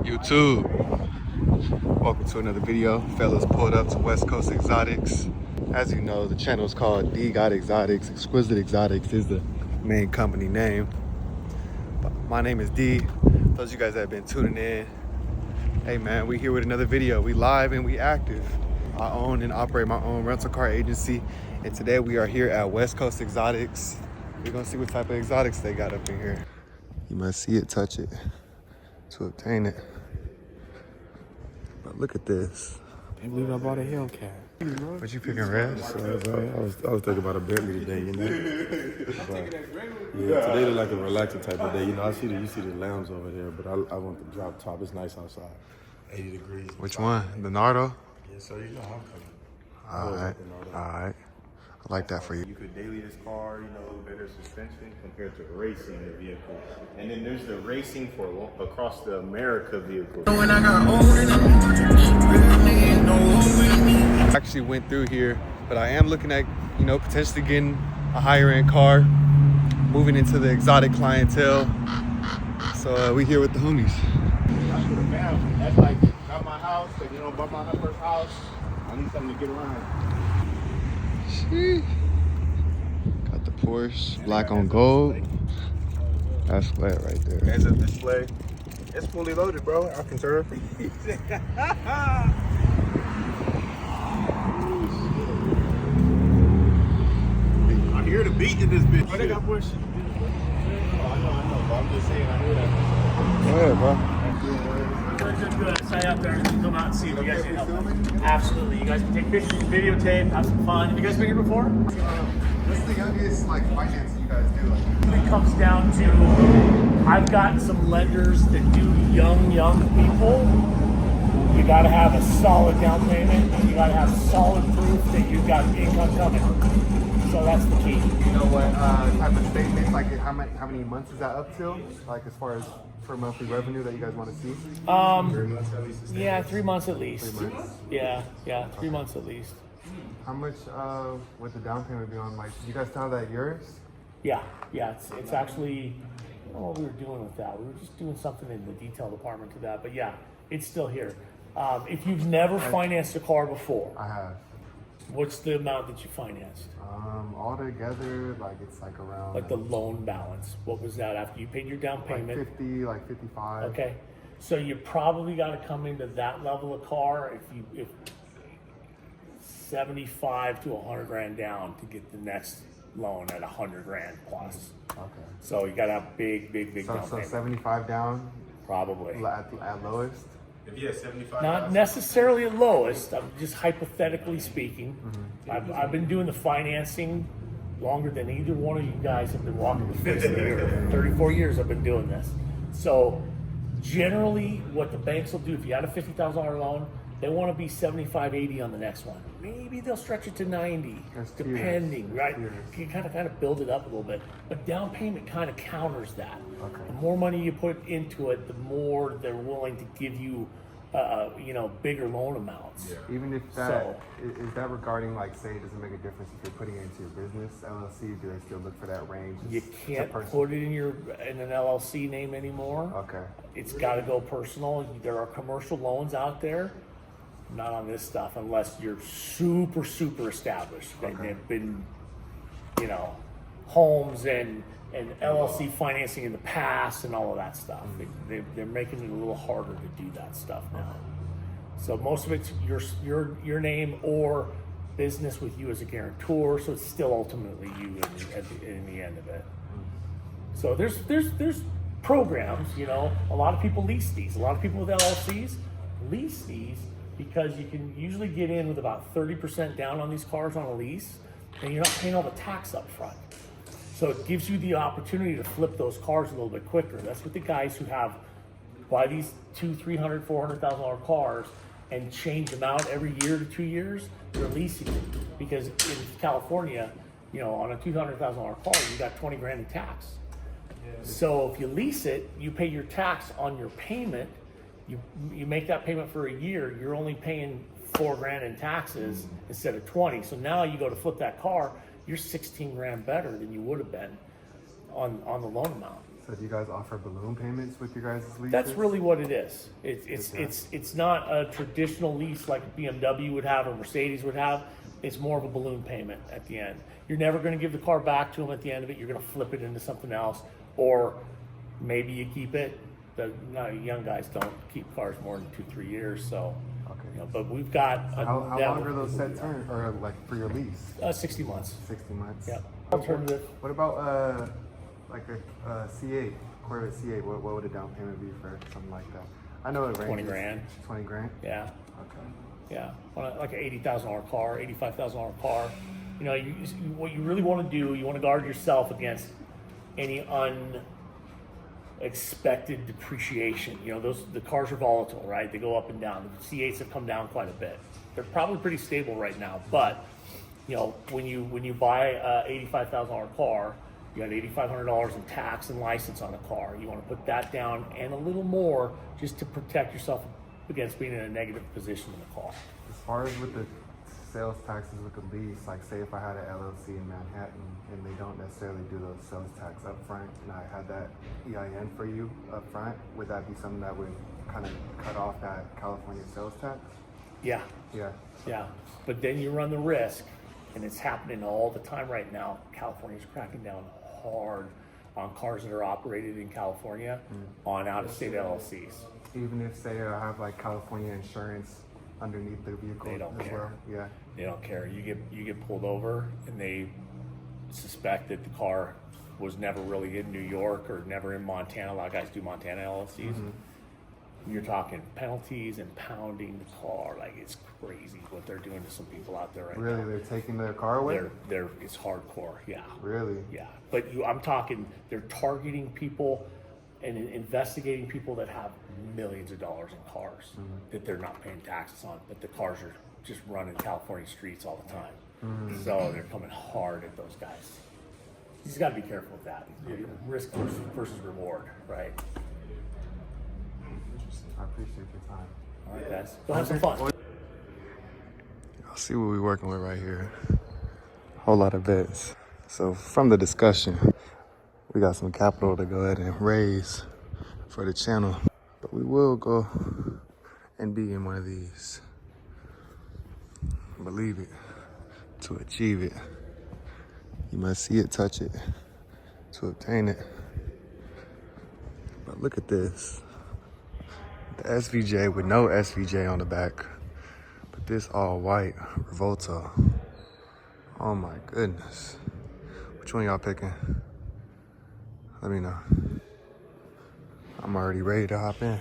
YouTube, welcome to another video. Fellas pulled up to West Coast Exotics. As you know, the channel is called D Got Exotics. Exquisite Exotics is the main company name. But my name is D. Those of you guys that have been tuning in, hey man, we here with another video. We live and we active. I own and operate my own rental car agency, and today we are here at West Coast Exotics. We're gonna see what type of exotics they got up in here. You must see it, touch it to obtain it. But look at this. Can't believe I bought a Hellcat. What you picking, red? I was thinking about a Bentley today, you know. Yeah, today look like a relaxing type of day. You know, you see the lounge over there, but I want the drop top. It's nice outside, 80 degrees. Which one? The Nardo? Yeah, so you know how I'm coming. All right. I like that for you. You could daily this car, you know, better suspension compared to racing the vehicle. And then there's the racing for across the America vehicle. I actually went through here, but I am looking at, you know, potentially getting a higher end car, moving into the exotic clientele. So we here with the homies. That's like not my house, but you know, bought my first house. I need something to get around. Got the Porsche, black on gold. That's flat right there. As a display, it's fully loaded, bro. I can turn. I hear the beat in this bitch. Oh, they got Porsche. I know, but I'm just saying, I hear that. Go ahead, bro. Good. Stay out there and come out and see if you guys need help. Absolutely. You guys can take pictures, videotape, have some fun. Have you guys been here before? What's the youngest financing you guys do? It comes down to, I've got some lenders that do young people. You got to have a solid down payment, and you got to have solid proof that you've got income coming. So that's the key. You know what type of statements, like how many months is that up till? Like as far as for monthly revenue that you guys want to see? 3 months at least. Yeah, 3 months at least. 3 months? Yeah, 3 months at least. How much would the down payment be on? Like, you guys tell that yours? Yeah, it's actually, I don't know what we were doing with that. We were just doing something in the detail department to that, but yeah, it's still here. If you've never financed a car before, I have. what's the amount that you financed? All together, like it's like around Like the loan balance, what was that after you paid your down payment? like 50, like 55. Okay, so you probably got to come into that level of car if 75 to 100 grand down to get the next loan at 100 grand plus. Okay. So you got to have big down So payment. 75 down Probably. at lowest? If you had 75, Not necessarily at lowest, I'm just hypothetically speaking. I've been doing the financing longer than either one of you guys have been walking the face of the earth. 34 years I've been doing this. So generally what the banks will do, if you had a $50,000 loan, they want to be 75, 80 on the next one. Maybe they'll stretch it to 90, That's depending, tiers. right? Tiers. You kind of build it up a little bit. But down payment kind of counters that. Okay. The more money you put into it, the more they're willing to give you, bigger loan amounts. Even if that, is that regarding, like, say it doesn't make a difference if you're putting it into your business LLC, do they still look for that range? You can't put it in an LLC name anymore. Okay. It's got to go personal. There are commercial loans out there, not on this stuff unless you're super established. And they've been, homes and LLC financing in the past and all of that stuff. They're making it a little harder to do that stuff now. So most of it's your name or business with you as a guarantor. So it's still ultimately you in the end of it. So there's programs. A lot of people lease these. A lot of people with LLCs lease these because you can usually get in with about 30% down on these cars on a lease, and you're not paying all the tax up front. So it gives you the opportunity to flip those cars a little bit quicker. That's what the guys who buy these $200,000, $300,000, $400,000 cars and change them out every year to 2 years, they're leasing it. Because in California, on a $200,000 car, you got 20 grand in tax. So if you lease it, you pay your tax on your payment. You make that payment for a year, you're only paying 4 grand in taxes instead of 20. So now you go to flip that car, you're 16 grand better than you would have been on the loan amount. So do you guys offer balloon payments with your guys' leases? That's really what it is. It's not a traditional lease like a BMW would have or Mercedes would have. It's more of a balloon payment at the end. You're never going to give the car back to them at the end of it. You're going to flip it into something else, or maybe you keep it. Young guys don't keep cars more than 2-3 years. So, Okay. you know, but we've got How long are those set terms, or like for your lease? 60 months. 60 months. Yeah. Alternative. What about like a C8, Corvette C8? What would a down payment be for something like that? I know it ranges. 20 grand. 20 grand. Yeah. Okay. Yeah, like an $80,000 car, $85,000 car. You know, what you really want to do, you want to guard yourself against any unexpected depreciation. You know, the cars are volatile, right? They go up and down. The C8s have come down quite a bit. They're probably pretty stable right now, but you know, when you buy a $85,000 car, you got $8,500 in tax and license on the car. You want to put that down and a little more just to protect yourself against being in a negative position in the car. As far as with the sales taxes with the lease, like say if I had an LLC in Manhattan and they don't necessarily do those sales tax up front, and I had that EIN for you up front, would that be something that would kind of cut off that California sales tax? Yeah. Yeah. Yeah. But then you run the risk, and it's happening all the time right now. California's cracking down hard on cars that are operated in California on out-of-state LLCs. Even if, say, I have like California insurance underneath the vehicle They don't as care. well. Yeah. They don't care. You get pulled over, and they suspect that the car was never really in New York or never in Montana. A lot of guys do Montana LLCs. You're talking penalties and pounding the car. Like, it's crazy what they're doing to some people out there right now. Really, they're taking their car away? It's hardcore. Yeah. Really? Yeah, but I'm talking, they're targeting people and investigating people that have millions of dollars in cars that they're not paying taxes on, but the cars are just running California streets all the time. So they're coming hard at those guys. You just got to be careful with that. Risk versus reward, right? I appreciate your time. All right, guys. Go have some fun. I'll see what we're working with right here. Whole lot of vets. So from the discussion, we got some capital to go ahead and raise for the channel. But we will go and be in one of these. Believe it. To achieve it, you must see it, touch it, to obtain it. But look at this. The SVJ with no SVJ on the back. But this all white Revolta. Oh my goodness. Which one y'all picking? Let me know. I'm already ready to hop in.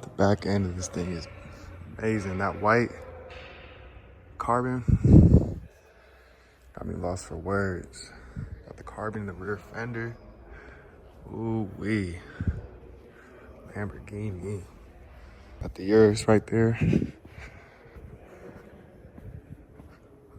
The back end of this thing is amazing. That white carbon got me lost for words. Got the carbon in the rear fender. Ooh wee. Lamborghini. Got the Urus right there.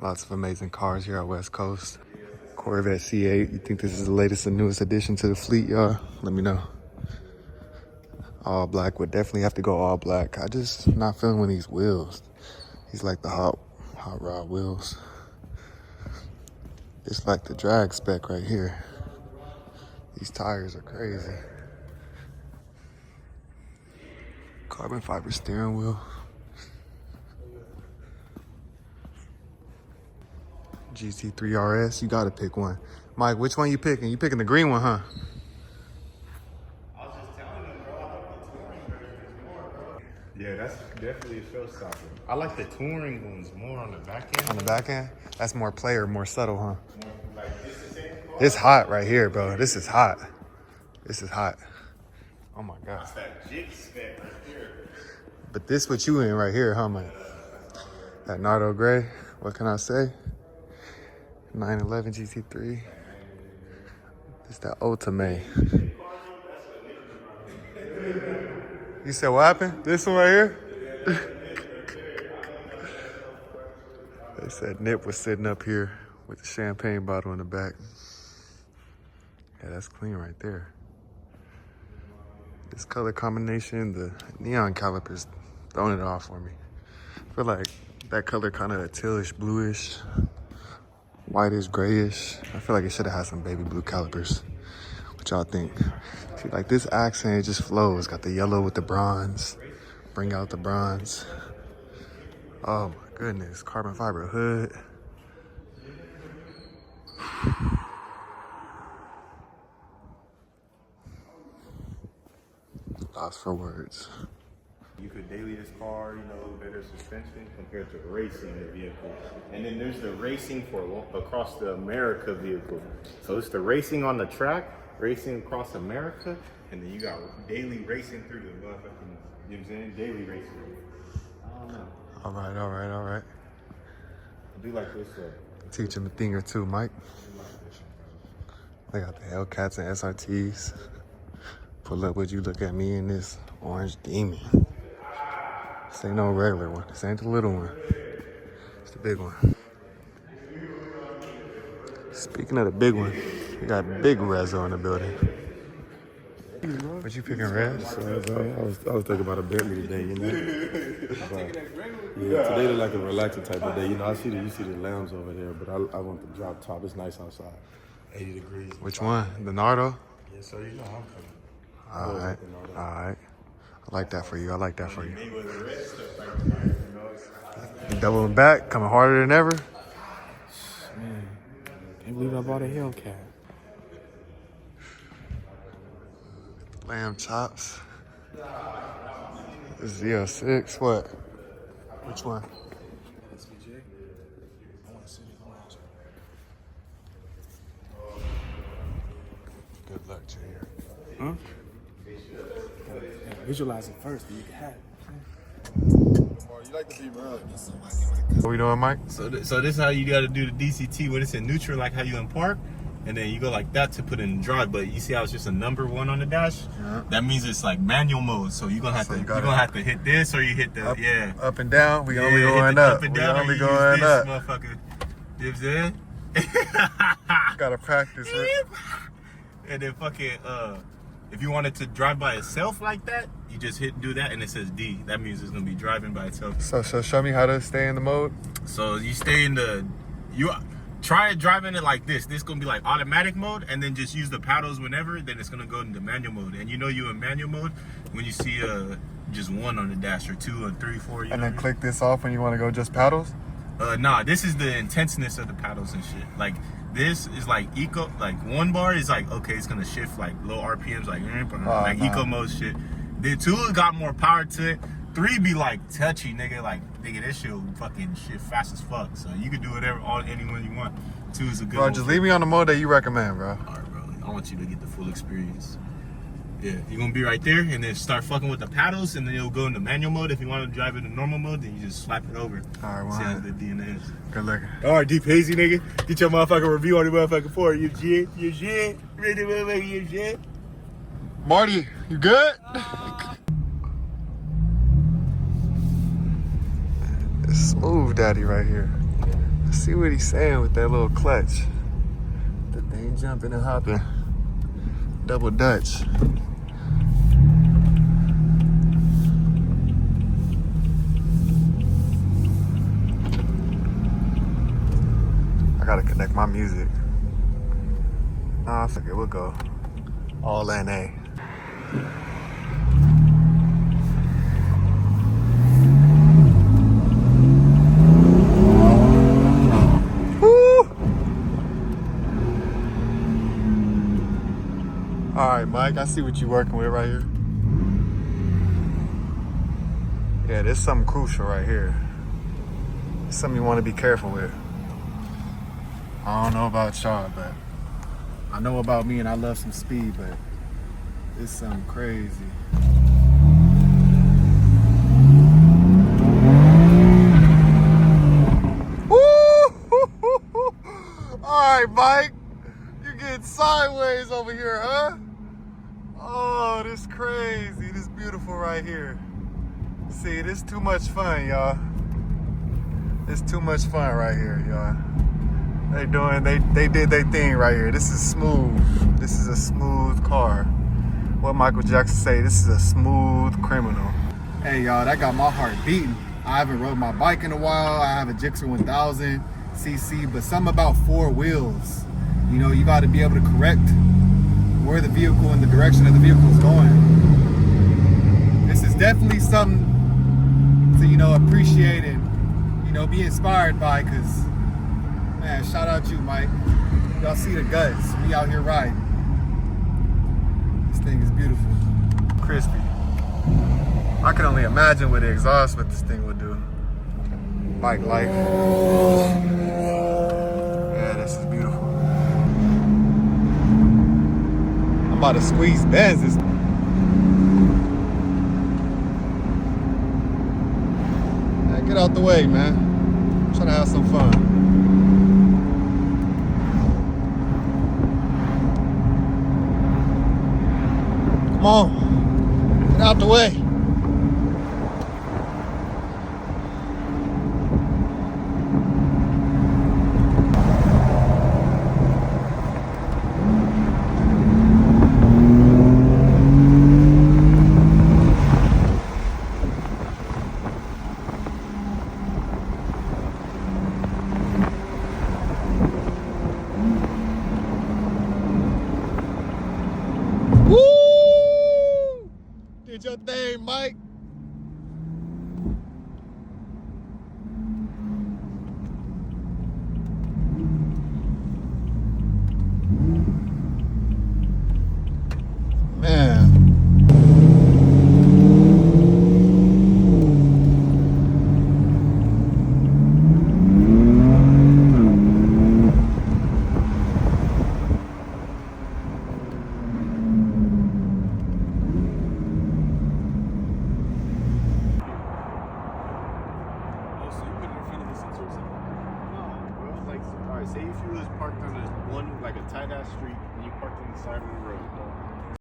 Lots of amazing cars here at West Coast. Corvette C8. You think this is the latest and newest addition to the fleet, y'all? Let me know. All black. Would definitely have to go all black. I just not feeling with these wheels. These like the hot rod wheels. It's like the drag spec right here. These tires are crazy. Carbon fiber steering wheel. GT3 RS, you gotta pick one. Mike, which one you picking? You picking the green one, huh? I was just telling them, bro, I like the touring version more, bro. Yeah, that's definitely a showstopper. I like the touring ones more on the back end. On the back end? That's more player, more subtle, huh? More, like, it's the same car. It's hot right here, bro. This is hot. This is hot. Oh my God. It's that jig spec right here. But this what you in right here, huh, man? That Nardo Gray. What can I say? 911 GT3. It's that Ultimate. You said what happened? This one right here? They said Nip was sitting up here with the champagne bottle in the back. Yeah, that's clean right there. This color combination, the neon calipers throwing it off for me. I feel like that color kind of a tealish, bluish. whitish, grayish. I feel like it should have had some baby blue calipers. What y'all think? See, like this accent, it just flows. Got the yellow with the bronze. Bring out the bronze. Oh my goodness, carbon fiber hood. Lost for words. You could daily this car, you know, better suspension compared to racing the vehicle. And then there's the racing for across the America vehicle. So it's the racing on the track, racing across America, and then you got daily racing through the motherfucking, you know what I'm saying? Daily racing. I don't know. All right. I do like this. Teach him a thing or two, Mike. They got the Hellcats and SRTs. Pull up, would you look at me in this orange demon? This ain't no regular one. This ain't the little one. It's the big one. Speaking of the big one, we got big Rezo in the building. What you picking, Rez? I was thinking about a Bentley today, you know. But, yeah, today look like a relaxing type of day. You know, you see the lambs over there, but I want the drop top. It's nice outside. 80 degrees. Which one? The Nardo? Yeah, so you know I'm coming. All right. I like that for you. Doubling back, coming harder than ever. Man, can't believe I bought a Hellcat. Lamb chops. Z06, what? Which one? SVJ. I want to see it. Good luck, Junior. Huh? Visualize it first, then you can have it. You like to be around. What we doing, Mike? So this is how you got to do the DCT when it's in neutral, like how you in park, and then you go like that to put in drive. But you see how it's just a number 1 on the dash? Yeah. That means it's like manual mode. So you're gonna have to hit this or you hit the Up and down. We only hit going the up. Up and We down, only or you going use up. this, motherfucker. You know what I'm saying? Gotta practice it. And then fucking if you wanted to drive by itself like that, you just do that and it says D. That means it's gonna be driving by itself. So show me how to stay in the mode. So you stay in you try driving it like this. This gonna be like automatic mode, and then just use the paddles whenever. Then it's gonna go into manual mode, and you know you in manual mode when you see just 1 on the dash or 2 or 3, 4. And then click this off when you want to go just paddles. Nah, this is the intenseness of the paddles and shit. Like this is like eco. Like 1 bar is like okay, it's gonna shift like low RPMs, like eco mode shit. Then 2 got more power to it. 3 be like touchy, nigga. Like nigga, this shit will fucking shift fast as fuck. So you can do whatever, anyone you want. 2 is a good. Bro, just leave me on the mode that you recommend, bro. All right, bro. I want you to get the full experience. Yeah, you're gonna be right there, and then start fucking with the paddles, and then you'll go into manual mode. If you want to drive it in normal mode, then you just slap it over. All right, See how well, the DNS. good looking. All right, Deep Hazy, nigga. Get your motherfucking review on the motherfucking floor. You shit. Ready, motherfucker, you shit. Marty, you good? It's Smooth Daddy right here. Let's see what he's saying with that little clutch. The thing jumping and hopping. Double Dutch. I gotta connect my music. Nah, fuck it, we'll go all NA. All right, Mike, I see what you're working with right here. Yeah, there's something crucial right here. It's something you want to be careful with. I don't know about y'all, but I know about me, and I love some speed, but it's something crazy. Woo! All right, Mike, you're getting sideways over here, huh? Oh, this crazy. This beautiful right here. See, this too much fun, y'all. It's too much fun right here, y'all. They did their thing right here. This is smooth. This is a smooth car. What Michael Jackson say, this is a smooth criminal. Hey, y'all, that got my heart beating. I haven't rode my bike in a while. I have a Gixxer 1000. cc, but something about 4 wheels. You know, you got to be able to correct where the vehicle and the direction of the vehicle is going. This is definitely something to, you know, appreciate and, you know, be inspired by, because, man, shout out you, Mike. Y'all see the guts. We out here riding. This thing is beautiful. Crispy. I can only imagine with the exhaust what this thing would do. Bike life. Yeah, this is beautiful. I'm about to squeeze Benz. Man, get out the way, man. I'm trying to have some fun. Come on. Get out the way. Woo! Did your thing, Mike.